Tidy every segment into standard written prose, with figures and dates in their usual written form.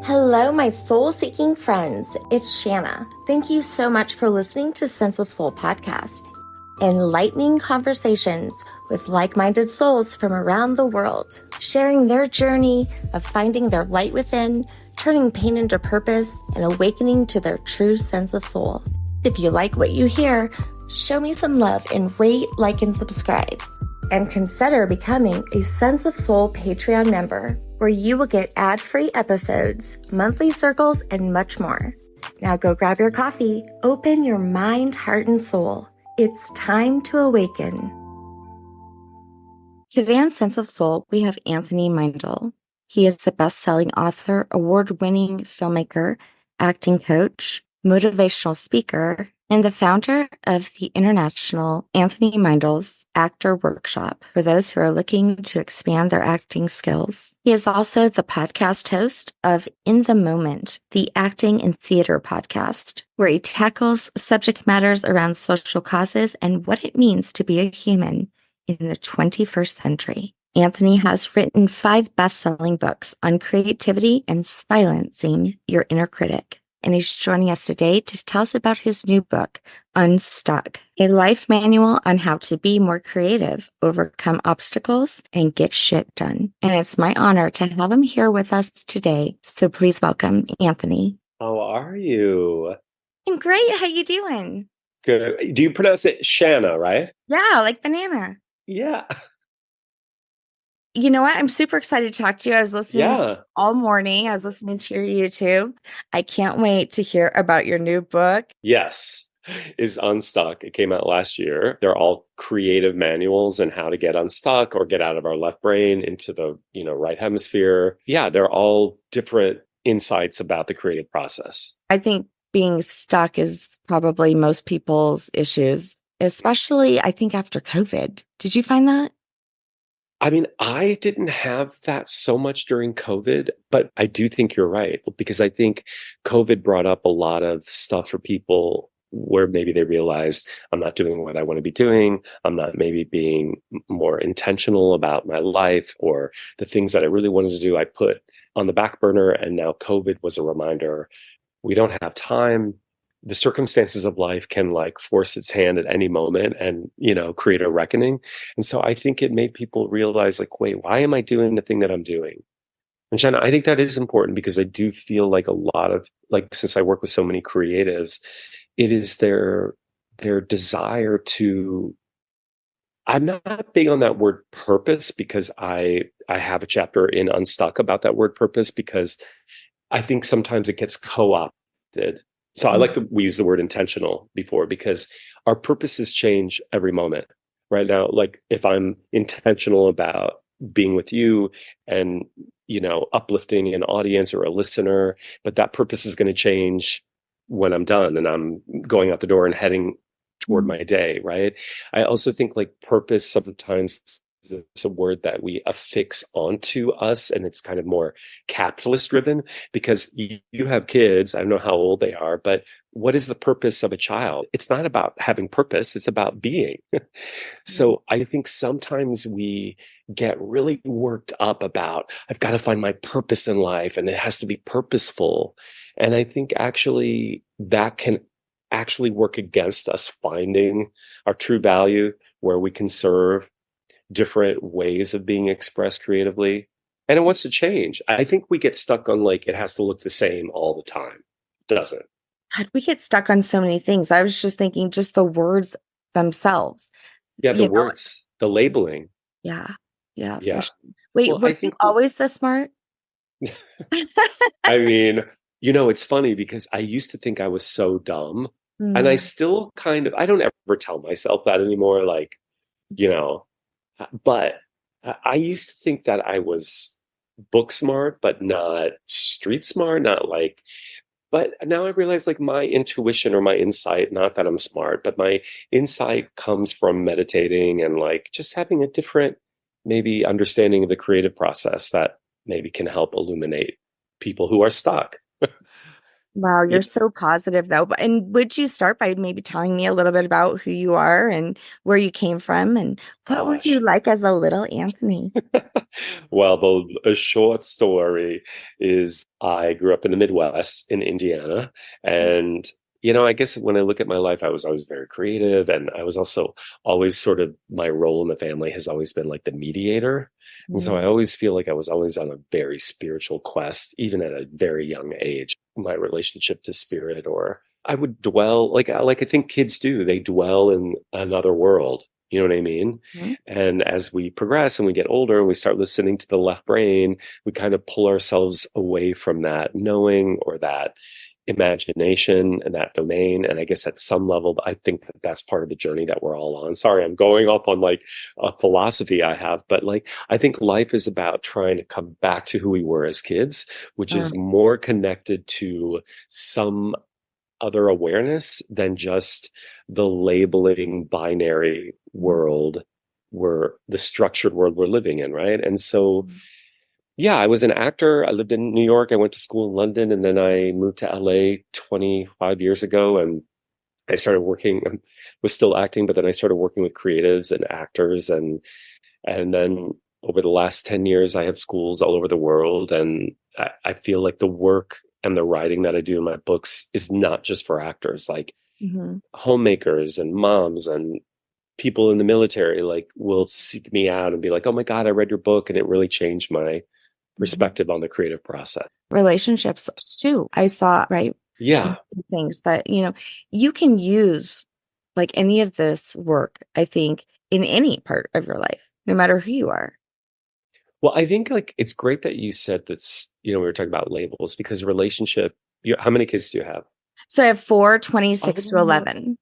Hello, my soul-seeking friends. It's Shanna. Thank you so much for listening to Sense of Soul podcast. Enlightening conversations with like-minded souls from around the world, sharing their journey of finding their light within, turning pain into purpose, and awakening to their true sense of soul. If you like what you hear, show me some love and rate, like, and subscribe. And consider becoming a Sense of Soul Patreon member, where you will get ad-free episodes, monthly circles, and much more. Now go grab your coffee, open your mind, heart, and soul. It's time to awaken. Today on Sense of Soul, we have Anthony Meindl. He is a best-selling author, award-winning filmmaker, acting coach, motivational speaker, and the founder of the International Anthony Meindl's Actor Workshop for those who are looking to expand their acting skills. He is also the podcast host of In the Moment, the acting and theater podcast, where he tackles subject matters around social causes and what it means to be a human in the 21st century. Anthony has written 5 best-selling books on creativity and silencing your inner critic. And he's joining us today to tell us about his new book, UNSTUCK, a life manual on how to be more creative, overcome obstacles, and get shit done. And it's my honor to have him here with us today. So please welcome Anthony. How are you? I'm great. How you doing? Good. Do you pronounce it Shanna, right? Yeah, like banana. Yeah. You know what? I'm super excited to talk to you. I was listening all morning. I was listening to your YouTube. I can't wait to hear about your new book. Yes. Is Unstuck. It came out last year. They're all creative manuals and how to get unstuck or get out of our left brain into the, right hemisphere. Yeah, they're all different insights about the creative process. I think being stuck is probably most people's issues, especially I think after COVID. Did you find that? I mean, I didn't have that so much during COVID, but I do think you're right, because I think COVID brought up a lot of stuff for people where maybe they realized I'm not doing what I want to be doing. I'm not maybe being more intentional about my life, or the things that I really wanted to do, I put on the back burner. And now COVID was a reminder. We don't have time. The circumstances of life can force its hand at any moment and, create a reckoning. And so I think it made people realize wait, why am I doing the thing that I'm doing? And Shanna, I think that is important, because I do feel like a lot of, since I work with so many creatives, it is their desire to, I'm not big on that word purpose, because I have a chapter in Unstuck about that word purpose, because I think sometimes it gets co-opted. So I like that we use the word intentional before, because our purposes change every moment. Right now, if I'm intentional about being with you and, uplifting an audience or a listener, but that purpose is going to change when I'm done and I'm going out the door and heading toward my day, right? I also think purpose sometimes, it's a word that we affix onto us, and it's kind of more capitalist driven, because you have kids. I don't know how old they are, but what is the purpose of a child? It's not about having purpose. It's about being. So I think sometimes we get really worked up about, I've got to find my purpose in life and it has to be purposeful. And I think actually that can actually work against us finding our true value, where we can serve different ways of being expressed creatively. And it wants to change. I think we get stuck on it has to look the same all the time. Doesn't it? God, we get stuck on so many things. I was just thinking just the words themselves. Yeah, the words, the labeling. Yeah. Yeah. Sure. Wait, well, were you always this smart? I mean, it's funny, because I used to think I was so dumb. And I still I don't ever tell myself that anymore. But I used to think that I was book smart, but not street smart, but now I realize my intuition or my insight, not that I'm smart, but my insight comes from meditating and just having a different maybe understanding of the creative process that maybe can help illuminate people who are stuck. Wow, Yeah, you're so positive though. And would you start by maybe telling me a little bit about who you are and where you came from and what were you gosh. like as a little Anthony? Well, a short story is I grew up in the Midwest in Indiana. And, I guess when I look at my life, I was always very creative. And I was also always sort of my role in the family has always been like the mediator. And so I Mm, always feel like I was always on a very spiritual quest, even at a very young age. My relationship to spirit, or I would dwell like I think kids do, they dwell in another world. You know what I mean? mhm, And as we progress and we get older and we start listening to the left brain, we kind of pull ourselves away from that knowing or that imagination and that domain. And I guess at some level, I think that that's part of the journey that we're all on. Sorry, I'm going off on like a philosophy I have, but like I think life is about trying to come back to who we were as kids, which is mm, more connected to some other awareness than just the labeling binary world, we're the structured world we're living in, right? And so mm, yeah, I was an actor. I lived in New York. I went to school in London, and then I moved to LA 25 years ago. And I started working, was still acting, but then I started working with creatives and actors. And then over the last 10 years, I have schools all over the world. And I feel like the work and the writing that I do in my books is not just for actors, like mhm, homemakers and moms and people in the military, like will seek me out and be like, oh my God, I read your book and it really changed my mhm. perspective on the creative process. Relationships too. I saw, right, Yeah. things that, you can use like any of this work, I think, in any part of your life, no matter who you are. Well, I think like it's great that you said this, we were talking about labels because relationship, how many kids do you have? So I have four, 26 to Oh, 11.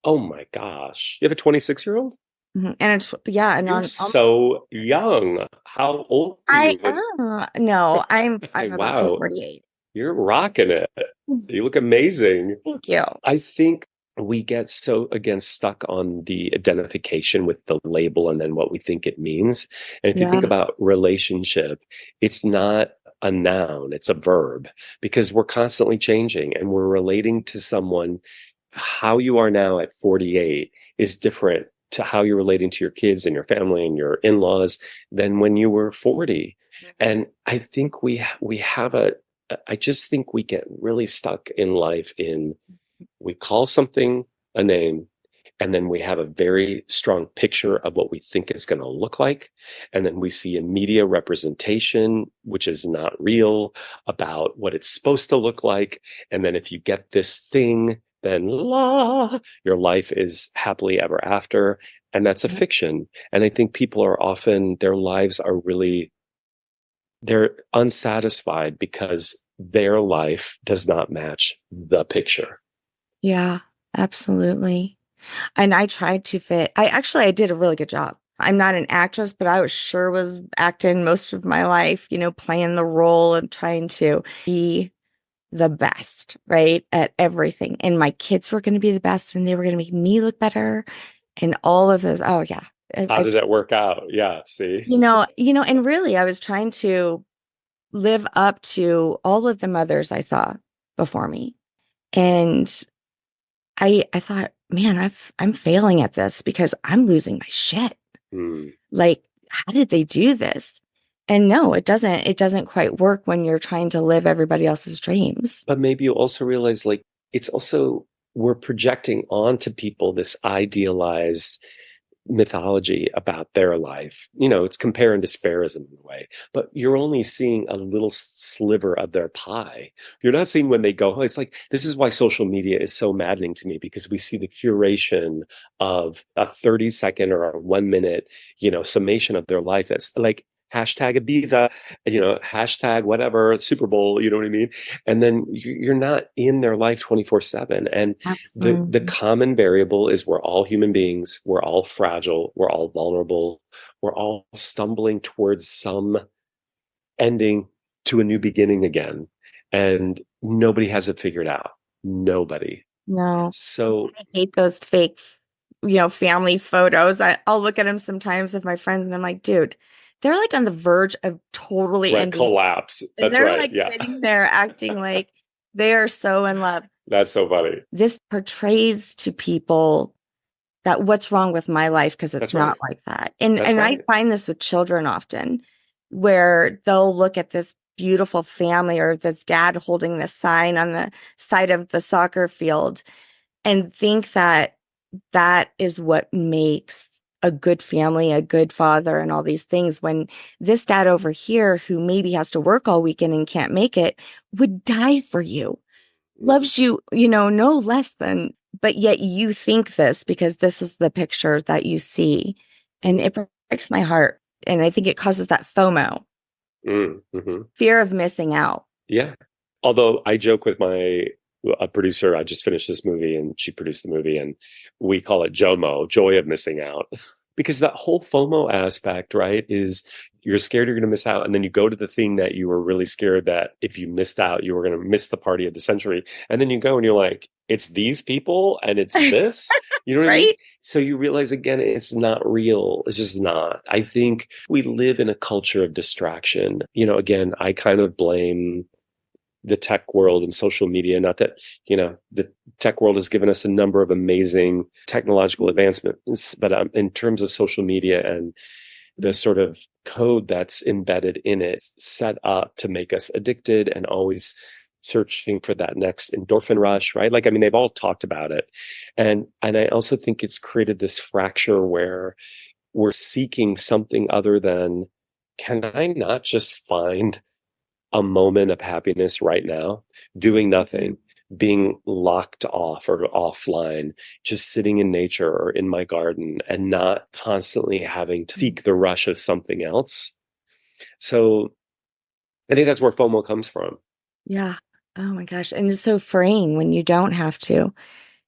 oh my gosh. You have a 26-year-old? Mhm. And it's, yeah, and You're on so young. How old are I you when am. No, I'm about to wow, 48. you're rocking it. You look amazing. Thank you. I think we get so again stuck on the identification with the label and then what we think it means. And if you think Yeah. about relationship, it's not a noun, it's a verb because we're constantly changing and we're relating to someone. How you are now at 48 is different to how you're relating to your kids and your family and your in-laws than when you were 40. And I think we have a I just think we get really stuck in life in we call something a name, and then we have a very strong picture of what we think it's going to look like. And then we see a media representation, which is not real, about what it's supposed to look like. And then if you get this thing, then your life is happily ever after. And that's a fiction. And I think people are often, their lives are really, they're unsatisfied because their life does not match the picture. Yeah, absolutely. And I tried to fit. I did a really good job. I'm not an actress, but I was sure was acting most of my life, playing the role and trying to be the best, right, at everything. And my kids were going to be the best and they were going to make me look better and all of those. Oh yeah. How did it work out? Yeah, see? And really I was trying to live up to all of the mothers I saw before me. And I thought, man, I'm failing at this because I'm losing my shit. Hmm. Like, how did they do this? And no, it doesn't quite work when you're trying to live everybody else's dreams. But maybe you also realize like it's also we're projecting onto people this idealized mythology about their life. It's compare and disparism in a way, but you're only seeing a little sliver of their pie. You're not seeing when they go, oh, it's like, this is why social media is so maddening to me because we see the curation of a 30-second or a 1 minute, summation of their life. That's like, hashtag Ibiza, hashtag whatever, Super Bowl, you know what I mean? And then you're not in their life 24/7. And the Absolutely. common variable is we're all human beings, we're all fragile, we're all vulnerable, we're all stumbling towards some ending to a new beginning again. And nobody has it figured out. Nobody. No, So I hate those fake, family photos. I'll look at them sometimes with my friends and I'm like, dude, they're like on the verge of totally right, ending. collapse. And That's they're right. like Yeah. sitting there acting like They are so in love. That's so funny. This portrays to people that what's wrong with my life because it's That's not right. like that. And That's I right. find this with children often where they'll look at this beautiful family or this dad holding this sign on the side of the soccer field and think that that is what makes a good family, a good father, and all these things. When this dad over here, who maybe has to work all weekend and can't make it, would die for you, Mm, loves you, you know, no less than, but yet you think this because this is the picture that you see. And mm, it breaks my heart. And I think it causes that FOMO, hmm. fear of missing out. Yeah. Although I joke with my a producer, I just finished this movie and she produced the movie, and we call it JOMO, joy of missing out. Because that whole FOMO aspect, right, is you're scared you're going to miss out. And then you go to the thing that you were really scared that if you missed out, you were going to miss the party of the century. And then you go and you're like, it's these people and it's this. You know what I mean? Right? So you realize again, it's not real. It's just not. I think we live in a culture of distraction. Again, I kind of blame the tech world and social media. Not that, the tech world has given us a number of amazing technological advancements, but in terms of social media and the sort of code that's embedded in it, set up to make us addicted and always searching for that next endorphin rush, right? Like, I mean, they've all talked about it. And I also think it's created this fracture where we're seeking something other than, can I not just find a moment of happiness right now, doing Mhm. nothing, being locked off or offline, just sitting in nature or in my garden and not constantly having to seek the rush of something else. So I think that's where FOMO comes from. Yeah. Oh my gosh. And it's so freeing when you don't have to,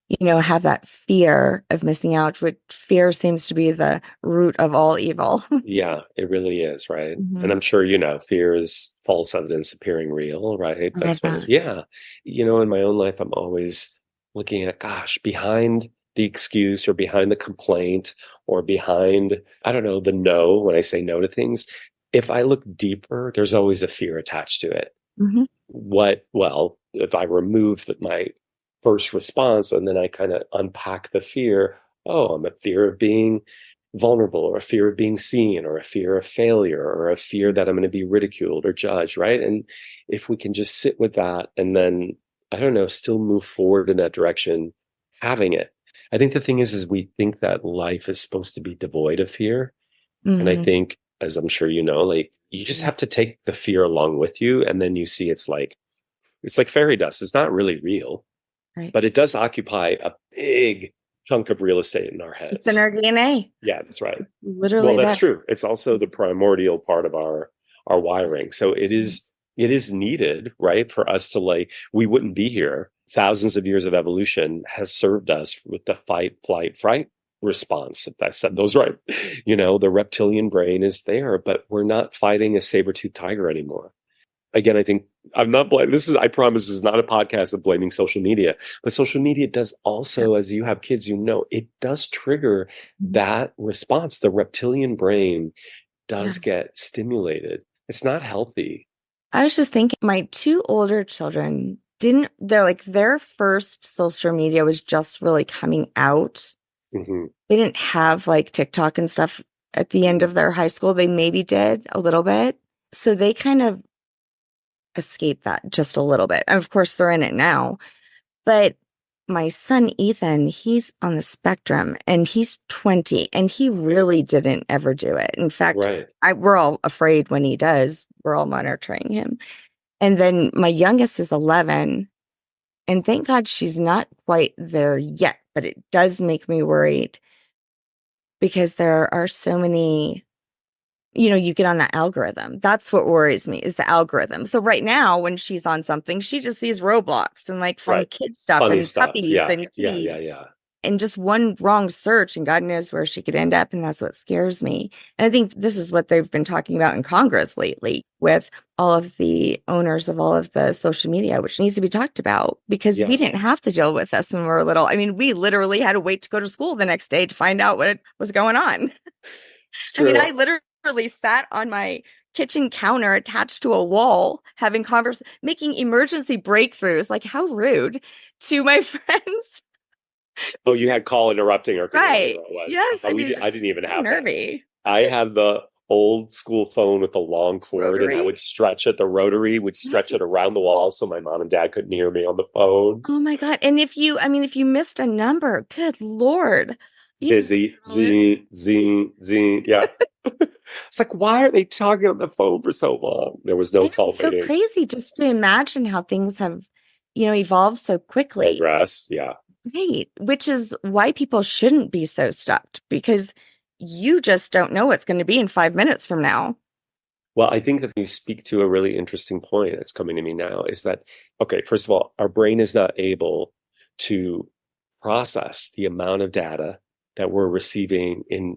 you know, have that fear of missing out, which fear seems to be the root of all evil. Yeah, it really is, right? And Mhm. I'm sure, fear is false evidence appearing real, right? I love That's what, that. yeah. In my own life, I'm always looking at, gosh, behind the excuse or behind the complaint or behind, I don't know, the no, when I say no to things, if I look deeper, there's always a fear attached to it. Hmm. Well, if I remove my first response and then I kind of unpack the fear, oh, I'm a fear of being vulnerable or a fear of being seen or a fear of failure or a fear that I'm going to be ridiculed or judged, right? And if we can just sit with that and then, I don't know, still move forward in that direction, having it. I think the thing is we think that life is supposed to be devoid of fear. And I Hmm. think, as I'm sure you know, like you just Yeah. have to take the fear along with you. And then you see it's like fairy dust. It's not really real, Right. but it does occupy a big chunk of real estate in our It's in heads. our DNA. Yeah, that's right. Well, Literally that's that. true. It's also the primordial part of our wiring. So it is needed, right? For us to we wouldn't be here. Thousands of years of evolution has served us with the fight, flight, fright response. If I said those right, the reptilian brain is there, but we're not fighting a saber-toothed tiger anymore. Again, I think I'm not blaming I promise this is not a podcast of blaming social media, but social media does also, as you have kids, it does trigger Mhm. that response. The reptilian brain Yeah. does get stimulated. It's not healthy. I was just thinking, my two older children they're like, their first social media was just really coming out. Hmm. They didn't have like TikTok and stuff at the end of their high school. They maybe did a little bit. So they kind of escaped that just a little bit. And of course, they're in it now. But my son, Ethan, he's on the spectrum and he's 20 and he really didn't ever do it. In fact, Right. we're all afraid when he does. We're all monitoring him. And then my youngest is 11. And thank God she's not quite there yet, but it does make me worried because there are so many, you get on that algorithm. That's what worries me is the algorithm. So right now, when she's on something, she just sees Roblox and like fun Right. kid stuff Funny and stuff. puppies Yeah. and Yeah. Yeah. kitties Yeah. and just one wrong search and God knows where she could end up. And that's what scares me. And I think this is what they've been talking about in Congress lately with all of the owners of all of the social media, which needs to be talked about because we Yeah. didn't have to deal with this when we were little. I mean, we literally had to wait to go to school the next day to find out what was going on. It's I mean, true. I literally sat on my kitchen counter attached to a wall, having making emergency breakthroughs. Like, how rude to my friends. Oh, you had call interrupting or whatever it Right. was. Yes. I mean, it I was didn't even so have that. nervy. I had the old school phone with the long cord, and I Rotary. would stretch it. The rotary would stretch it around the wall so my mom and dad couldn't hear me on the phone. Oh my God. And if you missed a number, good Lord. You Busy, lose. zing, zing, zing. Yeah. It's like, why are they talking on the phone for so long? There was I no know call it's so waiting. crazy just to imagine how things have, evolved so quickly. Progress. Yeah. Right. Which is why people shouldn't be so stuck because you just don't know what's going to be in 5 minutes from now. Well, I think that you speak to a really interesting point that's coming to me now is that, okay, first of all, our brain is not able to process the amount of data that we're receiving in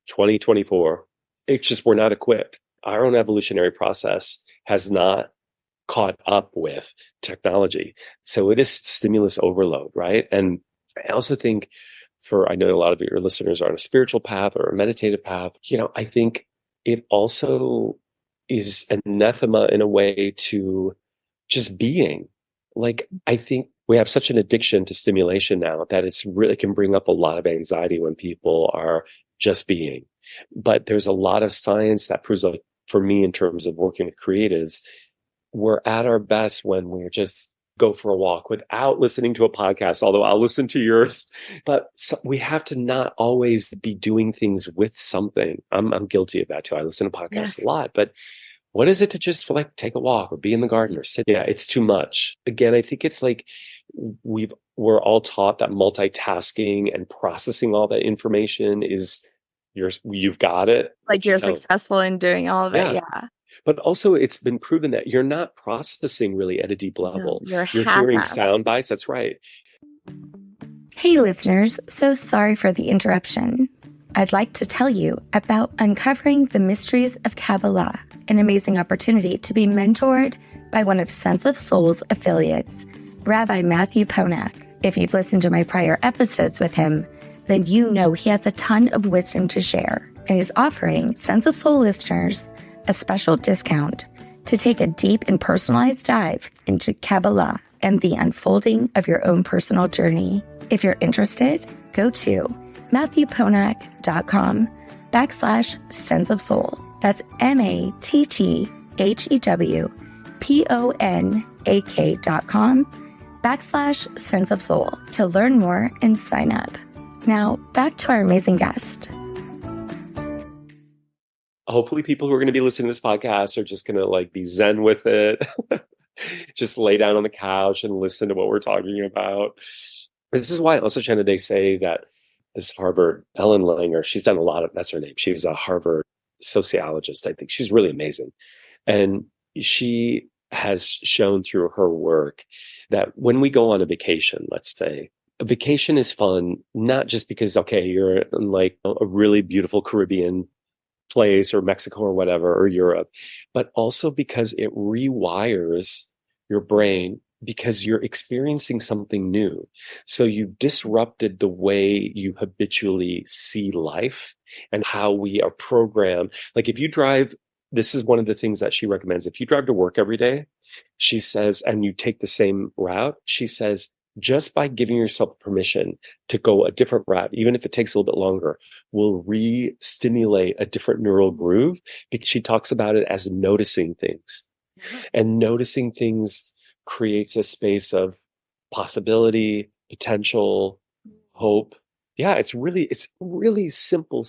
2024. It's just we're not equipped. Our own evolutionary process has not caught up with technology. So it is stimulus overload, right? And I also think I know a lot of your listeners are on a spiritual path or a meditative path. I think it also is anathema in a way to just being. Like, I think we have such an addiction to stimulation now that it's really can bring up a lot of anxiety when people are just being. But there's a lot of science that proves, like, for me, in terms of working with creatives, we're at our best when we're just go for a walk without listening to a podcast, although I'll listen to yours. But we have to not always be doing things with something. I'm guilty of that too. I listen to podcasts a Yes. lot, but what is it to just like take a walk or be in the garden or sit? Yeah, it's too much. Again, I think it's like we're all taught that multitasking and processing all that information is you've got it, Like but you you're don't. successful in doing all of it. Yeah. Yeah. But also, it's been proven that you're not processing really at a deep No, level. you're You're hearing half-assed. sound bites. That's right. Hey, listeners, so sorry for the interruption. I'd like to tell you about Uncovering the Mysteries of Kabbalah, an amazing opportunity to be mentored by one of Sense of Soul's affiliates, Rabbi Matthew Ponak. If you've listened to my prior episodes with him, then you know he has a ton of wisdom to share, and he's offering Sense of Soul listeners a special discount to take a deep and personalized dive into Kabbalah and the unfolding of your own personal journey. If you're interested, go to MatthewPonak.com/Sense of Soul. That's MatthewPonak.com/Sense of Soul to learn more and sign up. Now, back to our amazing guest. Hopefully, people who are going to be listening to this podcast are just going to like be zen with it. Just lay down on the couch and listen to what we're talking about. This is why also, Shannon, they say that this Harvard, Ellen Langer, she's done a lot of, that's her name. She's a Harvard sociologist. I think she's really amazing. And she has shown through her work that when we go on a vacation, let's say, a vacation is fun, not just because, okay, you're in like a really beautiful Caribbean place or Mexico or whatever, or Europe, but also because it rewires your brain because you're experiencing something new. So you disrupted the way you habitually see life and how we are programmed. Like if you drive, this is one of the things that she recommends. If you drive to work every day, she says, and you take the same route, she says, just by giving yourself permission to go a different route, even if it takes a little bit longer, will re-stimulate a different neural groove. Because she talks about it as noticing things. And noticing things creates a space of possibility, potential, hope. Yeah, it's really simple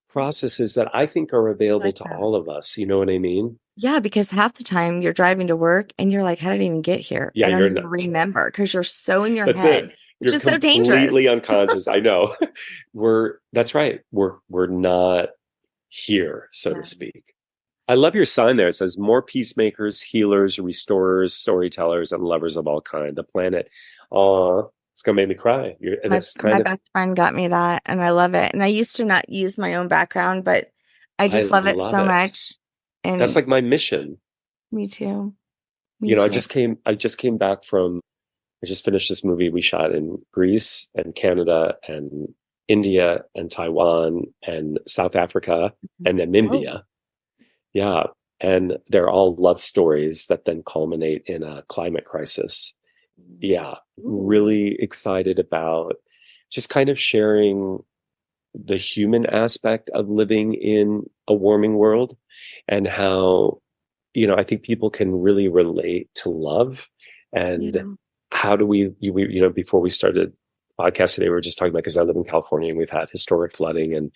processes that I think are available Like to that. all of us. You know what I mean? Yeah, because half the time you're driving to work and you're like, how did I even get here? Yeah, I don't you're even not. remember because you're so in your That's head, it. which You're is so dangerous. completely unconscious. I know. That's right. We're not here, so to Yeah. speak. I love your sign there. It says more peacemakers, healers, restorers, storytellers, and lovers of all kind. The planet. Oh, it's gonna make me cry. My That's my kind of best friend got me that, and I love it. And I used to not use my own background, but I I just love it love so it. much. That's And like my mission. me too. Me I too. just came back from I just finished this movie we shot in Greece and Canada and India and Taiwan and South Africa and Oh, Namibia. Yeah. And they're all love stories that then culminate in a climate crisis. Yeah. Ooh. Really excited about just kind of sharing the human aspect of living in a warming world and how, I think people can really relate to love. And Yeah. how do before we started podcast today, we were just talking about, because I live in California and we've had historic flooding. And,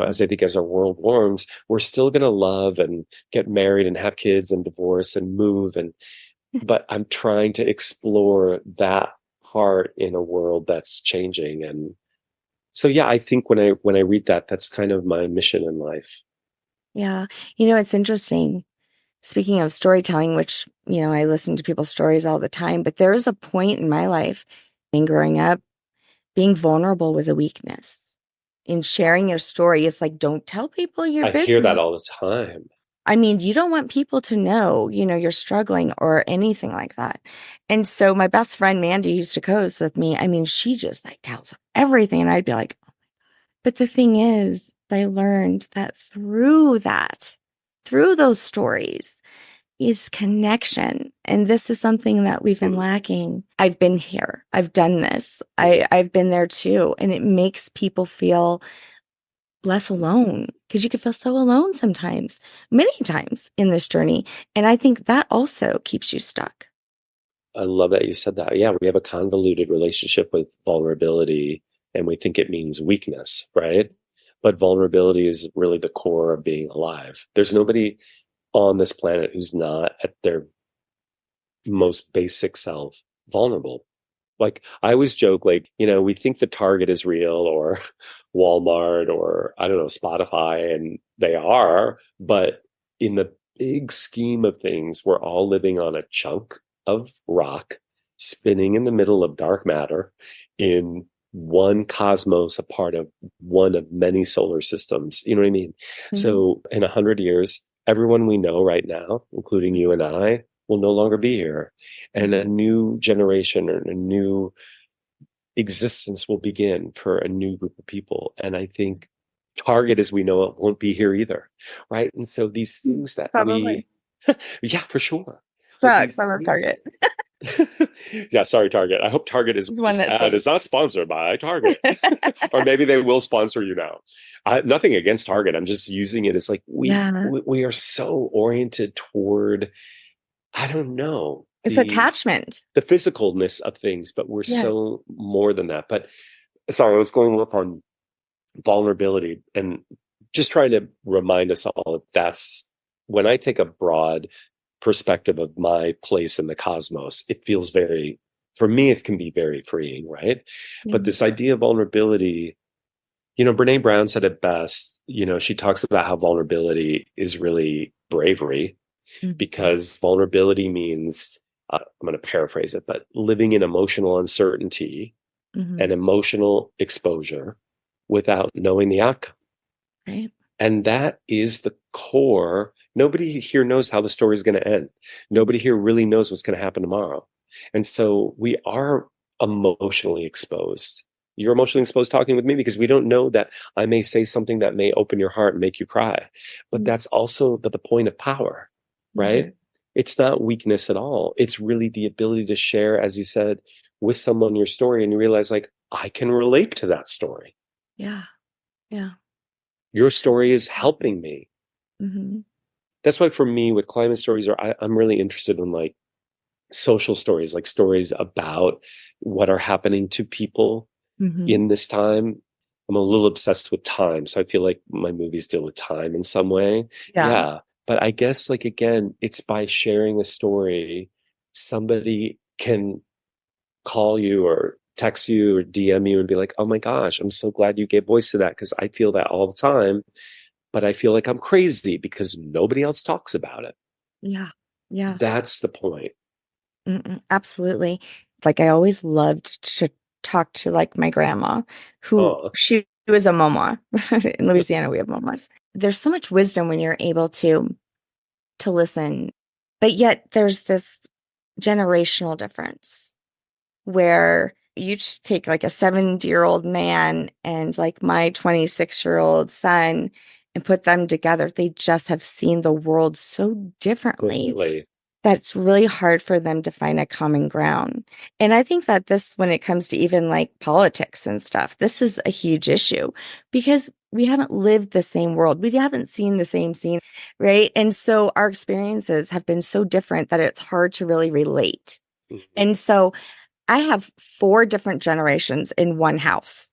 as I think as our world warms, we're still going to love and get married and have kids and divorce and move. But I'm trying to explore that part in a world that's changing. And so, yeah, I think when I read that, that's kind of my mission in life. Yeah. It's interesting. Speaking of storytelling, which, I listen to people's stories all the time, but there was a point in my life in growing up, being vulnerable was a weakness. In sharing your story, it's like, don't tell people your I hear that business. all the time. I mean, you don't want people to know, you're struggling or anything like that. And so my best friend Mandy used to co-host with me. I mean, she just like tells everything. And I'd be like, but the thing is, I learned that through those stories, is connection. And this is something that we've been Mm, lacking. I've been here. I've done this. mhm. I've been there too. And it makes people feel less alone because you can feel so alone sometimes, many times in this journey. And I think that also keeps you stuck. I love that you said that. Yeah, we have a convoluted relationship with vulnerability and we think it means weakness, right? But vulnerability is really the core of being alive. There's nobody on this planet who's not at their most basic self vulnerable. Like I always joke, like, we think the Target is real or Walmart or I don't know, Spotify, and they are, but in the big scheme of things, we're all living on a chunk of rock spinning in the middle of dark matter in one cosmos, a part of one of many solar systems. You know what I mean? Mhm. So in 100 years, everyone we know right now, including you and I, will no longer be here, and a Mhm. new generation or a new existence will begin for a new group of people. And I think Target as we know it won't be here either. Right. And so these things that Probably. yeah, for sure. But Sucks. I love Target. yeah, sorry, Target. I hope Target is It's one this that ad sucks. is not sponsored by Target. Or maybe they will sponsor you now. Nothing against Target. I'm just using it as like we, Yeah. we we are so oriented toward, I don't know, It's attachment. the physicalness of things, but we're Yeah. so more than that. But sorry, I was going up on vulnerability and just trying to remind us all that that's when I take a broad perspective of my place in the cosmos, it feels very, for me, it can be very freeing, right? But Yeah. this idea of vulnerability, Brene Brown said it best. She talks about how vulnerability is really bravery, Mhm. because vulnerability means, I'm going to paraphrase it, but living in emotional uncertainty and Mhm. emotional exposure without knowing the outcome. Right. And that is the core. Nobody here knows how the story is going to end. Nobody here really knows what's going to happen tomorrow. And so we are emotionally exposed. You're emotionally exposed talking with me because we don't know that I may say something that may open your heart and make you cry. But Mm. that's also the point of power, Mhm. right? It's not weakness at all. It's really the ability to share, as you said, with someone your story, and you realize, like, I can relate to that story. Yeah. Yeah. Your story is helping me. Mhm. That's why for me with climate stories, I'm really interested in like social stories, like stories about what are happening to people Mhm. in this time. I'm a little obsessed with time, so I feel like my movies deal with time in some way. Yeah. Yeah, but I guess, like, again, it's by sharing a story, somebody can call you or text you or DM you and be like, "Oh my gosh, I'm so glad you gave voice to that because I feel that all the time, but I feel like I'm crazy because nobody else talks about it." Yeah. Yeah. That's the point. Mm-mm. Absolutely. Like I always loved to talk to like my grandma, who Oh, she was a mama. In Louisiana, we have mamas. There's so much wisdom when you're able to listen, but yet there's this generational difference where you take like a 70-year-old man and like my 26-year-old son, and put them together, they just have seen the world so differently Completely. that it's really hard for them to find a common ground. And I think that this, when it comes to even like politics and stuff, this is a huge issue because we haven't lived the same world. We haven't seen the same scene, right? And so our experiences have been so different that it's hard to really relate. Mhm. And so I have four different generations in one house.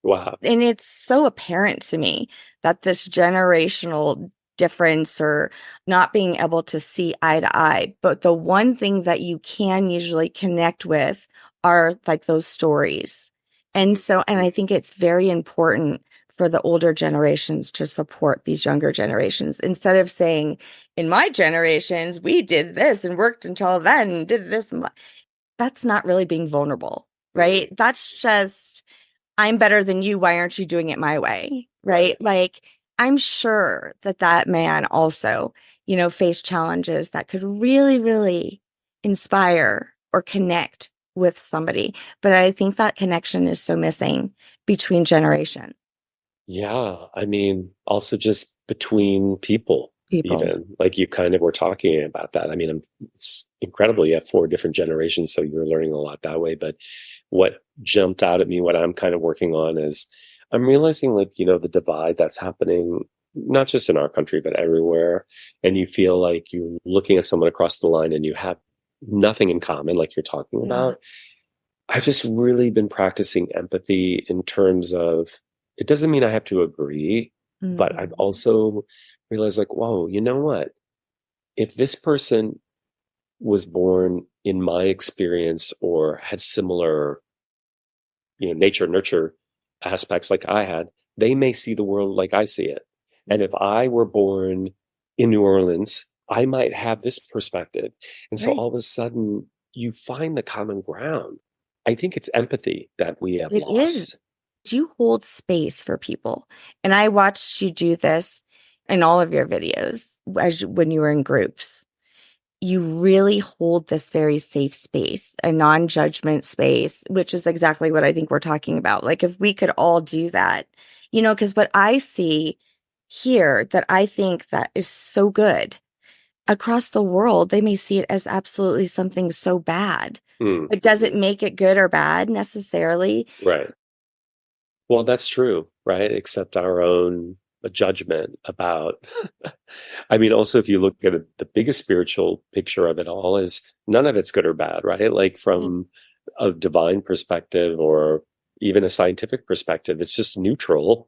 Wow. And it's so apparent to me that this generational difference or not being able to see eye to eye. But the one thing that you can usually connect with are like those stories. And so, and Mhm. I think it's very important for the older generations to support these younger generations instead of saying, in my generations, we did this and worked until then and did this. That's not really being vulnerable, Mhm. right? That's just, I'm better than you. Why aren't you doing it my way? Right. Right. Like, I'm sure that that man also, faced challenges that could really, really inspire or connect with somebody. But I think that connection is so missing between generation Yeah, I mean, also just between people, people. even like you kind of were talking about that. I mean, it's incredible. You have four different generations, so you're learning a lot that way. But what jumped out at me, what I'm kind of working on is I'm realizing, like, the divide that's happening, not just in our country, but everywhere. And you feel like you're looking at someone across the line and you have nothing in common, like you're talking Yeah. about. I've just really been practicing empathy in terms of it doesn't mean I have to agree, but I've Mhm. also realized like, whoa, you know what? If this person was born in my experience or had similar, nature nurture aspects like I had, they may see the world like I see it. And if I were born in New Orleans, I might have this perspective. And so Right. all of a sudden you find the common ground. I think it's empathy that we have It is. lost. You hold space for people. And I watched you do this in all of your videos when you were in groups. You really hold this very safe space, a non-judgment space, which is exactly what I think we're talking about. Like if we could all do that, because what I see here that I think that is so good across the world, they may see it as absolutely something so bad. But does it Mm-hmm. make it good or bad necessarily? Right. Well, that's true, right? Except our own judgment about, I mean, also, if you look at it, the biggest spiritual picture of it all is none of it's good or bad, right? Like from a divine perspective or even a scientific perspective, it's just neutral.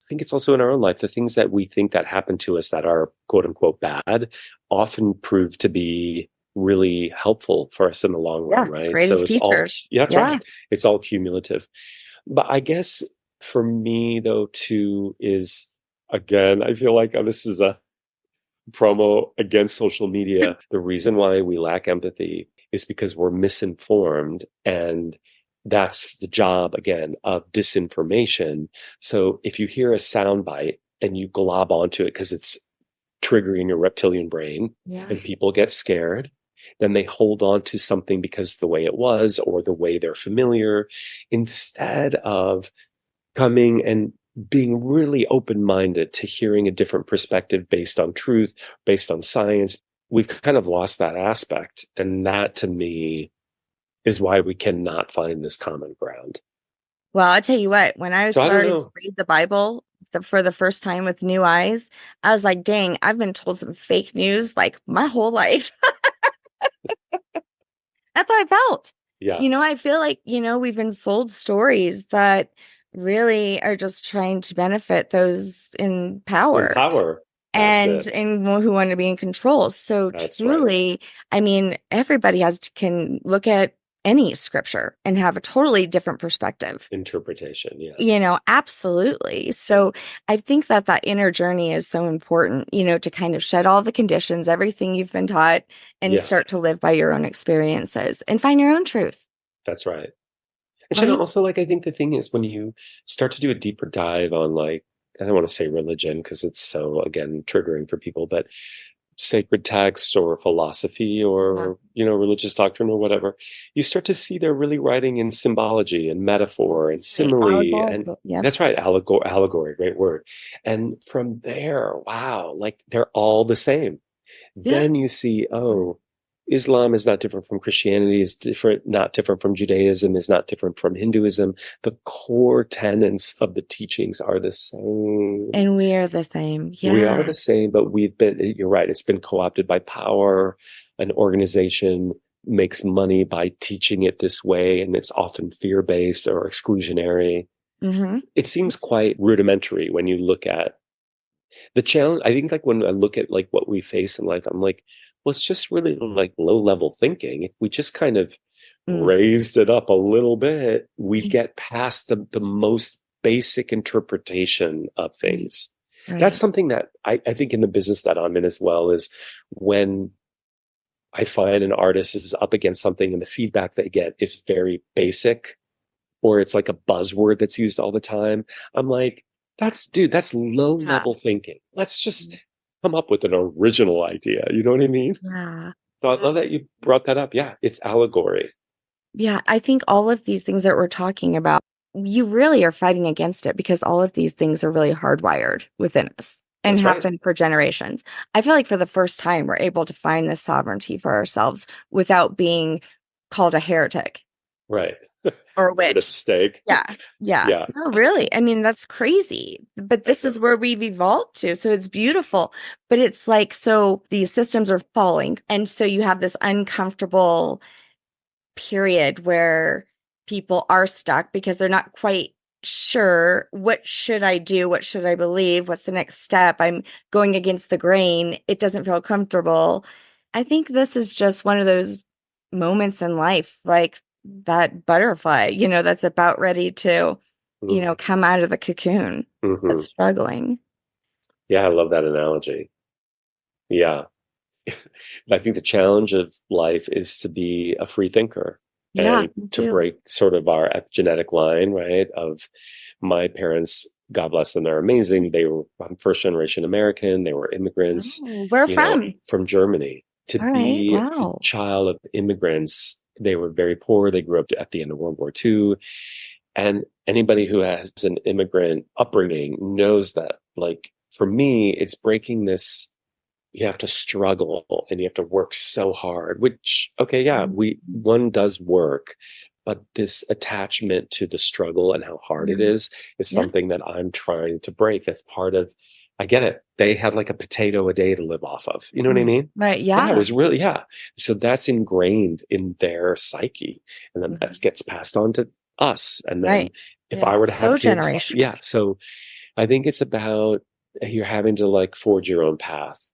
I think it's also in our own life, the things that we think that happen to us that are quote unquote bad often prove to be really helpful for us in the long run, Yeah, right? So greatest it's all, teachers. yeah, that's Yeah. right. It's all cumulative. But I guess for me, though, too, is again, I feel like this is a promo against social media. The reason why we lack empathy is because we're misinformed. And that's the job, again, of disinformation. So if you hear a soundbite and you glob onto it because it's triggering your reptilian brain Yeah. and people get scared, then they hold on to something because the way it was or the way they're familiar instead of coming and being really open minded to hearing a different perspective based on truth, based on science. We've kind of lost that aspect. And that to me is why we cannot find this common ground. Well, I'll tell you what, when I So I don't started to know. read the Bible for the first time with new eyes, I was like, dang, I've been told some fake news like my whole life. That's how I felt. Yeah, I feel like, we've been sold stories that really are just trying to benefit those in in power power. That's and it. and who want to be in control. So That's right. truly, I mean, everybody can look at any scripture and have a totally different perspective. Interpretation. Yeah. Absolutely. So I think that that inner journey is so important, to kind of shed all the conditions, everything you've been taught, and Yeah, start to live by your own experiences and find your own truth, that's right. And Shannon, right? also, like, I think the thing is when you start to do a deeper dive on, like, I don't want to say religion because it's so, again, triggering for people, but sacred text or philosophy Yeah. or, religious doctrine or whatever, you start to see they're really writing in symbology and metaphor and Right. simile. And Allegorical. Yep. that's right, allegory, great word. And from there, wow, like they're all the same. Yeah. Then you see, oh, Islam is not different from Christianity, is different, not different from Judaism, is not different from Hinduism. The core tenets of the teachings are the same. And we are the same. We are Yeah. the same, but you're right, it's been co-opted by power. An organization makes money by teaching it this way, and it's often fear-based or exclusionary. Hmm. It seems quite rudimentary when you look at the challenge. I think like when I look at like what we face in life, I'm like, well, it's just really like low level thinking. If we just kind of Mm. raised it up a little bit, we get past the most basic interpretation of Right. things. That's Right. something that I think in the business that I'm in as well is when I find an artist is up against something and the feedback they get is very basic or it's like a buzzword that's used all the time. I'm like, that's low Yeah. level thinking. Let's just come up with an original idea. You know what I mean? Yeah. So I love that you brought that up. Yeah, it's allegory. Yeah. I think all of these things that we're talking about, you really are fighting against it because all of these things are really hardwired within us and That's have right. been for generations. I feel like for the first time, we're able to find this sovereignty for ourselves without being called a heretic Right. or a Burn at the witch. stake. Yeah. Yeah. Yeah. No, really. I mean, that's crazy. But I this know. is where we've evolved to. So it's beautiful. But it's like, so these systems are falling. And so you have this uncomfortable period where people are stuck because they're not quite sure what should I do? What should I believe? What's the next step? I'm going against the grain. It doesn't feel comfortable. I think this is just one of those moments in life, like that butterfly, that's about ready to, come out of the cocoon Mm-hmm. that's struggling. Yeah, I love that analogy. Yeah. I think the challenge of life is to be a free thinker Yeah, and me to too. break sort of our epigenetic line, right? Of my parents, God bless them, they're amazing. I'm first generation American. They were immigrants, Oh, where from? from Germany. To All right. be a Wow. child of immigrants, they were very poor. They grew up at the end of World War II. And anybody who has an immigrant upbringing knows that, like, for me, it's breaking this. You have to struggle and you have to work so hard, which, okay, yeah, one does work, but this attachment to the struggle and how hard it Yeah. is Yeah. something that I'm trying to break. That's part of, I get it. They had like a potato a day to live off of. You know what I Mm. mean? Right. Yeah, it Yeah. was really, yeah. So that's ingrained in their psyche. And then that Mhm. gets passed on to us. And then Right. if Yeah. I were to have So kids, generational. yeah. So I think it's about you're having to like forge your own path.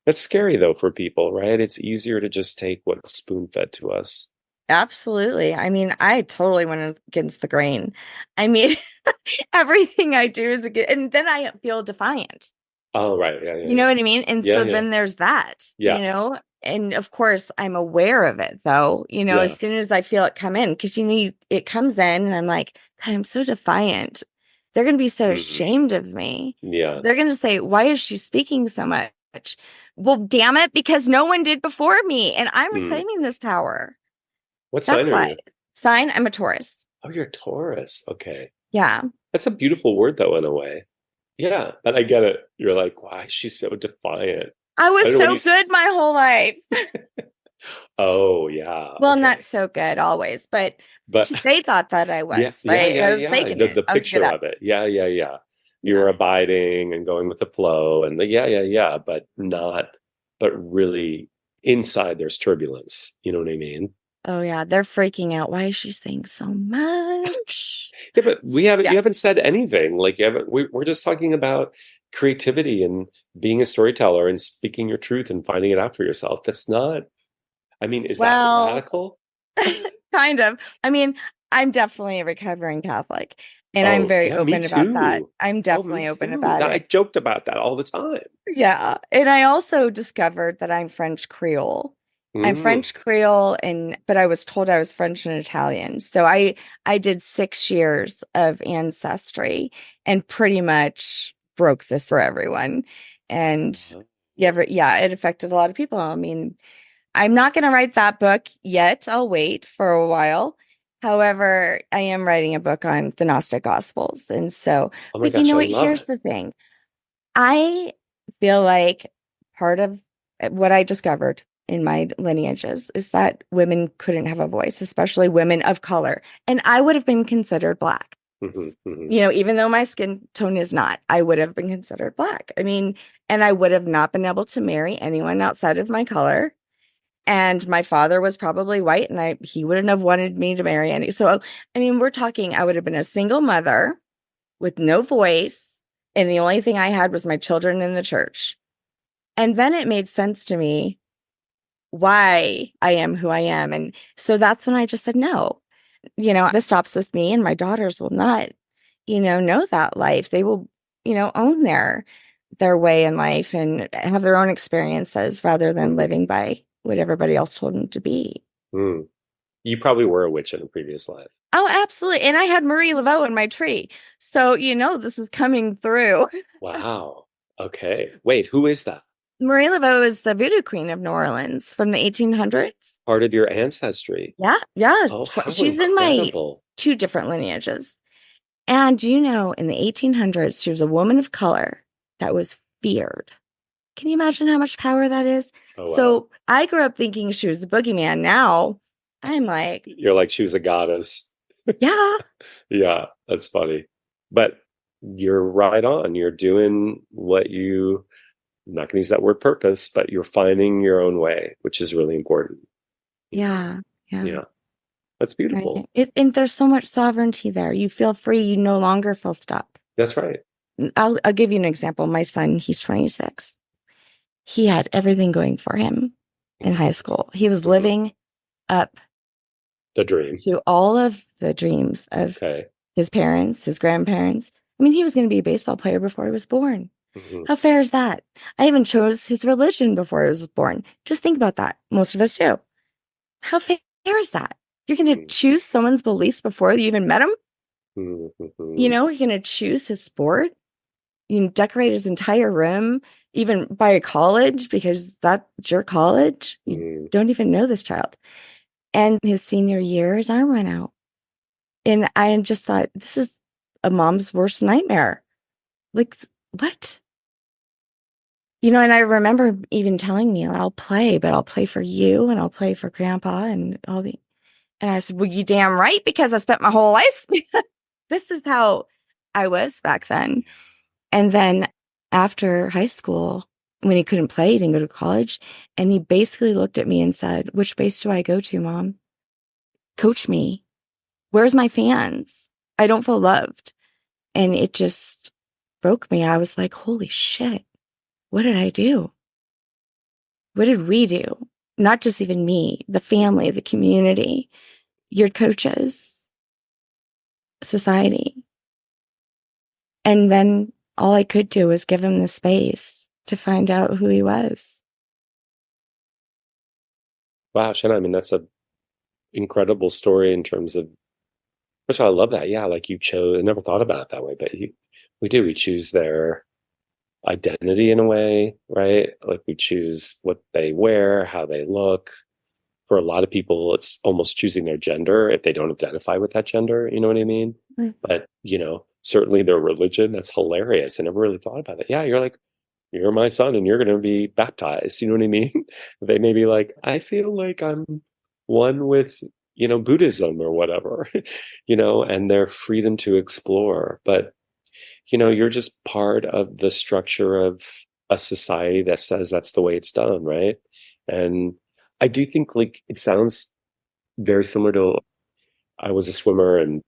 That's scary though for people, right? It's easier to just take what's spoon fed to us. Absolutely. I mean, I totally went against the grain. I mean, everything I do is against, and then I feel defiant. Oh, right. Yeah, yeah, You know yeah. what I mean? And Yeah, so yeah. then there's that, Yeah. and of course I'm aware of it though, as Yeah. soon as I feel it come in, because it comes in and I'm like, God, I'm so defiant. They're going to be so Hmm. ashamed of me. Yeah. They're going to say, why is she speaking so much? Well, damn it, because no one did before me and I'm Mm. reclaiming this power. What sign That's are why. you? Sign, I'm a Taurus. Oh, you're a Taurus. Okay. Yeah. That's a beautiful word though, in a way. Yeah, but I get it. You're like, why is she so defiant? I I was don't know when so good my whole life. oh, yeah. Well, not Okay. so good always, but But they thought that I yeah, was, yeah, right? yeah, I was yeah. faking The it. I was good picture at of it. Yeah, yeah, yeah. it. You Yeah. were abiding and going with the flow and yeah, yeah, yeah, but really inside there's turbulence. You know what I mean? Oh yeah, they're freaking out. Why is she saying so much? Yeah, but Yeah. you haven't said anything. Like we're just talking about creativity and being a storyteller and speaking your truth and finding it out for yourself. That's not, I mean, is that Well, radical? kind of. I mean, I'm definitely a recovering Catholic, and I'm Oh, very yeah, me open about that. too. I'm Oh, me definitely open too. about I it. joked about that all the time. Yeah. And I also discovered that I'm French Creole. I'm Mm. French Creole but I was told I was French and Italian. So I did 6 years of ancestry and pretty much broke this for everyone. And Yeah, it affected a lot of people. I mean, I'm not going to write that book yet. I'll wait for a while. However, I am writing a book on the Gnostic Gospels. And so, Oh my but you gosh, know I what? love Here's it. the thing. I feel like part of what I discovered in my lineages is that women couldn't have a voice, especially women of color. And I would have been considered Black. Hmm. You know, even though my skin tone is not, I would have been considered Black. I mean, and I would have not been able to marry anyone outside of my color. And my father was probably white, and he wouldn't have wanted me to marry any. So, I mean, we're talking, I would have been a single mother with no voice, and the only thing I had was my children in the church. And then it made sense to me why I am who I am. And so that's when I just said, no, this stops with me, and my daughters will not, know that life. They will, own their way in life and have their own experiences rather than Hmm. living by what everybody else told them to be. Mm. You probably were a witch in a previous life. Oh, absolutely. And I had Marie Laveau in my tree. So, this is coming through. Wow. Okay. Wait, who is that? Marie Laveau is the voodoo queen of New Orleans from the 1800s. Part of your ancestry. Yeah, yeah. Oh, how She's in my incredible. two different lineages. And in the 1800s, she was a woman of color that was feared. Can you imagine how much power that is? Oh, wow. So I grew up thinking she was the boogeyman. Now I'm like, You're like she was a goddess. yeah, Yeah, that's funny. But you're right on. You're doing what I'm not going to use that word purpose, but you're finding your own way, which is really important. You know? yeah, yeah. Yeah, that's Right. beautiful. And there's so much sovereignty there. You feel free. You no longer feel stuck. That's right. I'll give you an example. My son, he's 26. He had everything going for him in high school. He was Hmm. living up The dream. to all of the dreams of Okay. his parents, his grandparents. I mean, he was going to be a baseball player before he was born. Hmm. How fair is that? I even chose his religion before I was born. Just think about that. Most of us do. How fair is that? You're going to choose someone's beliefs before you even met him? Hmm. You're going to choose his sport. You can decorate his entire room, even by a college, because that's your college. You Hmm. don't even know this child. And his senior year, his arm went out. And I just thought, this is a mom's worst nightmare. Like, what? And I remember even telling me, I'll play, but I'll play for you and I'll play for grandpa and all the. And I said, well, you damn right, because I spent my whole life. This is how I was back then. And then after high school, when he couldn't play, he didn't go to college. And he basically looked at me and said, which base do I go to, Mom? Coach me. Where's my fans? I don't feel loved. And it just broke me. I was like, holy shit, what did I do? What did we do? Not just even me, the family, the community, your coaches, society. And then all I could do was give him the space to find out who he was. Wow, Shanna, I mean, that's a incredible story in terms of, first of all, I love that. Yeah, like you chose, I never thought about it that way, but we do. We choose their identity in a way, right? Like we choose what they wear, how they look. For a lot of people, it's almost choosing their gender if they don't identify with that gender. You know what I mean? Mm. But, certainly their religion, that's hilarious. I never really thought about it. Yeah, you're like, you're my son and you're going to be baptized. You know what I mean? They may be like, I feel like I'm one with, Buddhism or whatever, and their freedom to explore. But, you're just part of the structure of a society that says that's the way it's done, right? And I do think like it sounds very similar to I was a swimmer and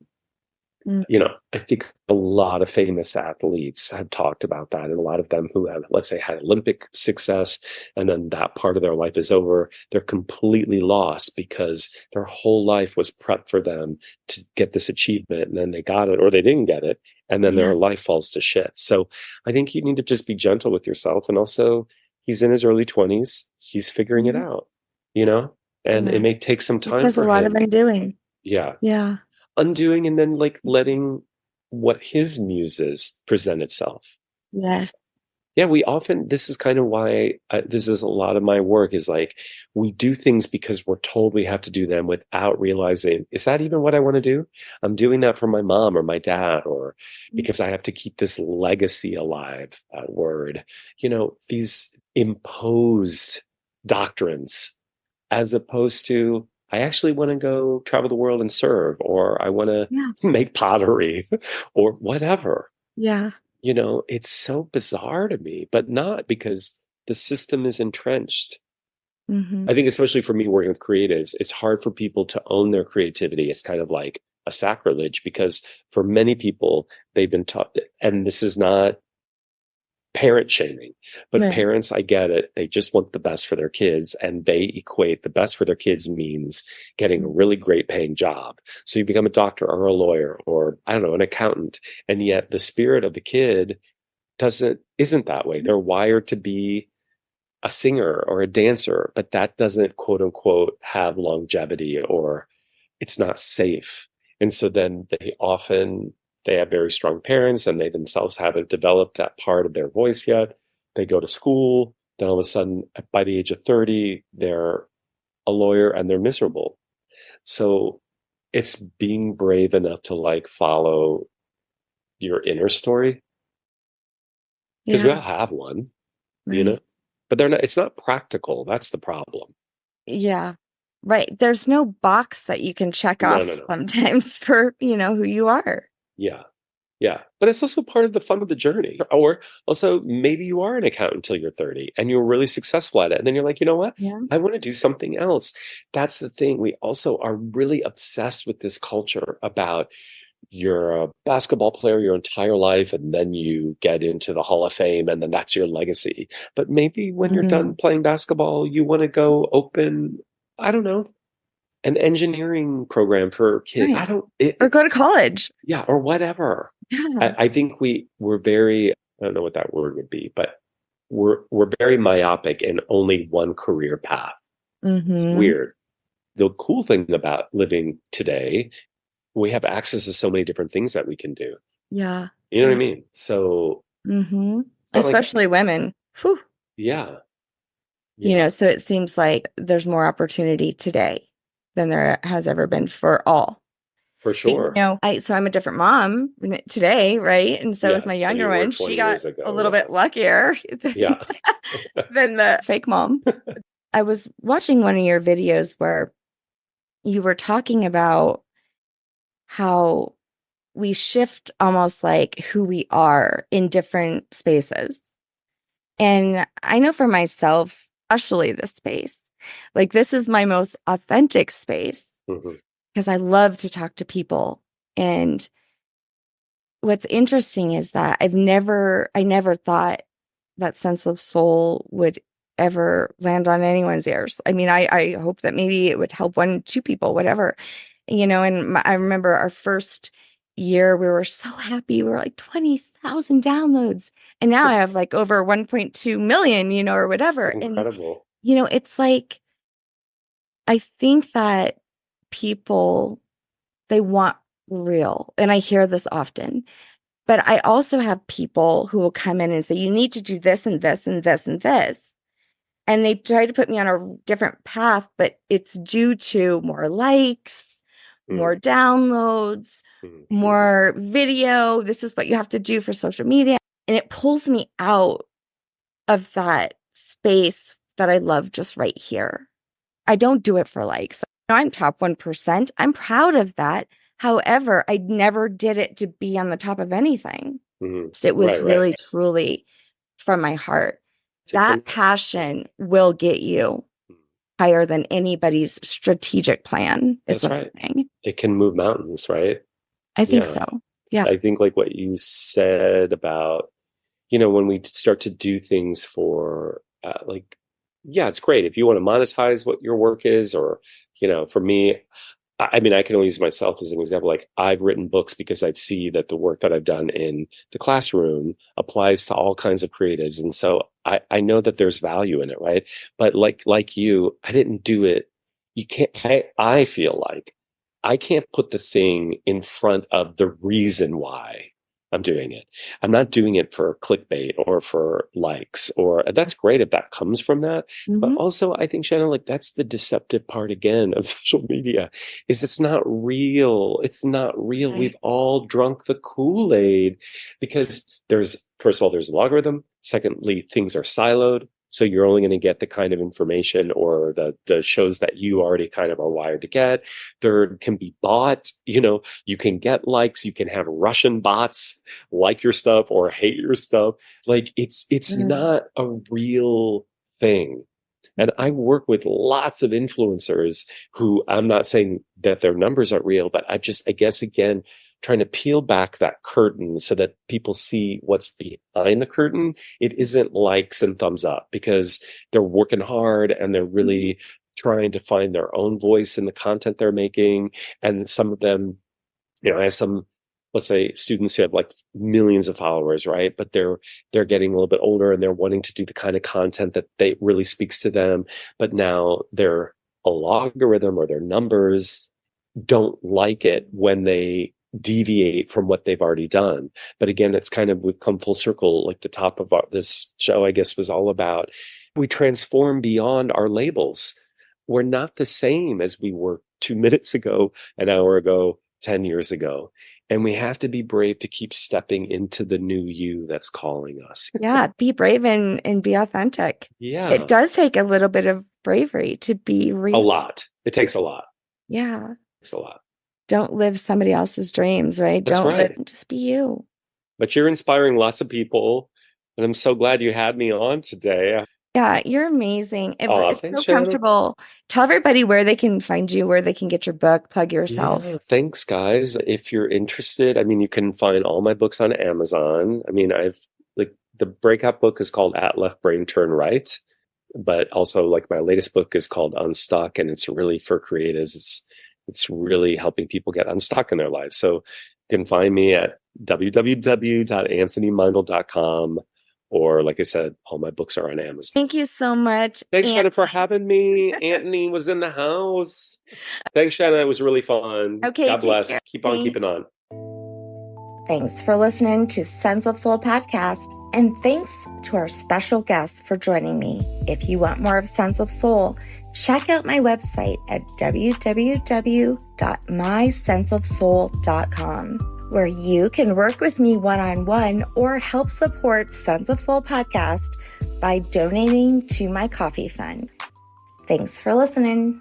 Mm. I think a lot of famous athletes have talked about that, and a lot of them who have, let's say, had Olympic success, and then that part of their life is over, they're completely lost because their whole life was prepped for them to get this achievement, and then they got it or they didn't get it, and then Yeah. their life falls to shit. So I think you need to just be gentle with yourself, and also he's in his early 20s, he's figuring it Mhm. out, you know, and it Yeah. may take some time There's a for lot of him. undoing. Yeah, Yeah. undoing and then like letting what his muses present itself. Yeah. Yeah, we often, this is kind of why this is a lot of my work is like we do things because we're told we have to do them without realizing, is that even what I want to do? I'm doing that for my mom or my dad, or because I have to keep this legacy alive, word, these imposed doctrines, as opposed to, I actually want to go travel the world and serve, or I want to Yeah. make pottery or whatever. Yeah. It's so bizarre to me, but not because the system is entrenched. Hmm. I think, especially for me working with creatives, it's hard for people to own their creativity. It's kind of like a sacrilege because for many people, they've been taught, and this is not parent shaming, but Right. parents, I get it. They just want the best for their kids, and they equate the best for their kids means getting a really great paying job. So you become a doctor or a lawyer or, I don't know, an accountant. And yet the spirit of the kid isn't that way. They're wired to be a singer or a dancer, but that doesn't quote unquote have longevity, or it's not safe. And so then they have very strong parents and they themselves haven't developed that part of their voice yet. They go to school, then all of a sudden by the age of 30, they're a lawyer and they're miserable. So it's being brave enough to like follow your inner story, because we Yeah. all have one, you know, Right. but it's not practical. That's the problem. Yeah. Right. There's no box that you can check No, off no, no. sometimes for, who you are. Yeah. Yeah. But it's also part of the fun of the journey. Or also, maybe you are an accountant until you're 30 and you're really successful at it. And then you're like, you know what? Yeah. I want to do something else. That's the thing. We also are really obsessed with this culture about you're a basketball player your entire life and then you get into the Hall of Fame and then that's your legacy. But maybe when you're done Mhm. playing basketball, you want to go open, I don't know, an engineering program for kids. I Right. don't, Or go to college. yeah, or whatever. Yeah. I think we're very, I don't know what that word would be, but we're very myopic in only one career path. It's Hmm. weird. The cool thing about living today, we have access to so many different things that we can do. Yeah. You know what I Yeah. mean? So Hmm. it's not like, Especially women. Whew. yeah, yeah, So it seems like there's more opportunity today than there has ever been for all. for But sure. I'm a different mom today, right? And so is Yeah, my than younger you were one. She 20 got years a ago. little Yeah, bit luckier yeah. than the fake mom. I was watching one of your videos where you were talking about how we shift almost like who we are in different spaces. And I know for myself, especially this space, like this is my most authentic space Hmm. because I love to talk to people. And what's interesting is that I never thought that sense of soul would ever land on anyone's ears. I mean, I hope that maybe it would help one, two people, whatever, and I remember our first year, we were so happy. We were like 20,000 downloads. And now I have like over 1.2 million, or It's whatever. And, incredible. it's like, I think that people, they want real. And I hear this often. But I also have people who will come in and say, you need to do this and this and this and this. And they try to put me on a different path, but it's due to more likes, more Mm, downloads, mm, mm, more video. This is what you have to do for social media. And it pulls me out of that space that I love just right here. I don't do it for likes. I'm top 1%. I'm proud of that. However, I never did it to be on the top of anything. mm. It was Right, right. really, truly from my heart. To That connect. passion will get you higher than anybody's strategic plan, is That's what right. I'm saying. It can move mountains, right? I think Yeah. so. Yeah. I think like what you said about, when we start to do things for like, yeah, it's great if you want to monetize what your work is, or, for me, I mean, I can only use myself as an example. Like I've written books because I see that the work that I've done in the classroom applies to all kinds of creatives. And so I know that there's value in it, right? But like you, I didn't do it. You can't, I feel like I can't put the thing in front of the reason why I'm doing it. I'm not doing it for clickbait or for likes, or that's great if that comes from that. But Mhm. also I think, Shannon, like that's the deceptive part again of social media is it's not real. It's not real. We've Right. all drunk the Kool-Aid because first of all, there's an algorithm. Secondly, things are siloed. So you're only going to get the kind of information or the shows that you already kind of are wired to get. Third, can be bought. You can get likes. You can have Russian bots like your stuff or hate your stuff. Like it's Mm. not a real thing. And I work with lots of influencers who I'm not saying that their numbers are real, but I guess, again, trying to peel back that curtain so that people see what's behind the curtain. It isn't likes and thumbs up because they're working hard and they're really trying to find their own voice in the content they're making. And some of them, I have some, let's say, students who have like millions of followers, right? But they're getting a little bit older and they're wanting to do the kind of content that they really speaks to them. But now their algorithm or their numbers don't like it when they deviate from what they've already done. But again, it's kind of, we've come full circle. Like the top of this show, I guess, was all about we transform beyond our labels. We're not the same as we were 2 minutes ago, an hour ago, 10 years ago. And we have to be brave to keep stepping into the new you that's calling us. Yeah, be brave and be authentic. It Yeah, does take a little bit of bravery to be a real. lot. It takes a lot. Yeah. It takes a lot. Don't live somebody else's dreams, right? That's Don't live, right. just be you. But you're inspiring lots of people. And I'm so glad you had me on today. Yeah, you're amazing. Oh, It's thanks, so Shannon. comfortable. Tell everybody where they can find you, where they can get your book, plug Yeah, yourself. thanks, guys. If you're interested, I mean, you can find all my books on Amazon. I mean, I've like the breakout book is called At Left Brain Turn Right, but also like my latest book is called Unstuck, and it's really for creatives. It's really helping people get unstuck in their lives. So you can find me at www.anthonymeindl.com, or like I said, all my books are on Amazon. Thank you so much. Thanks, And Shannon, for having me. Anthony was in the house. Thanks, Shannon. It was really fun. okay, God take bless. care. Keep on keeping Thanks. on. Thanks for listening to Sense of Soul podcast. And thanks to our special guests for joining me. If you want more of Sense of Soul, check out my website at www.mysenseofsoul.com, where you can work with me one-on-one or help support Sense of Soul podcast by donating to my coffee fund. Thanks for listening.